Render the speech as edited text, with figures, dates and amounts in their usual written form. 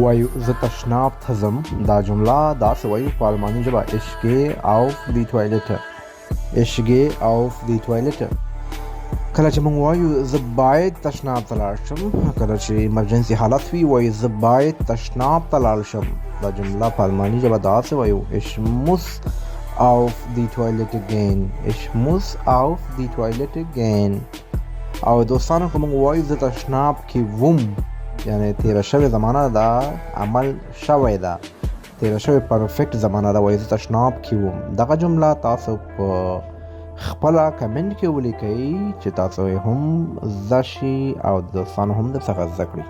وایو زه تشناب ته ځم. دا جمله داسې وایو په الماني ژبه ich gehe auf die Toilette. ich gehe auf die Toilette. کله چې موږ وایو زه باید تشناب ته لاړ شم، کله چې ایمرجنسي حالت وي وایو زه باید تشناب ته لاړ شم. دا جمله په الماني ژبه داسې وایو ich muss auf die Toilette gehen. ich muss auf die Toilette gehen. او دوستانو که موږ وایو زه تشناب کې وم، یعنی تیره شوې زمانه دا عمل شوی ده، تیره شوې پرفیکټ زمانه ده، وایي زه تشناب کې وم. دغه جمله تاسو په خپله کمنټ کې ولیکئ چې تاسو هم زده شي او دوستانو هم درڅخه زده کړي.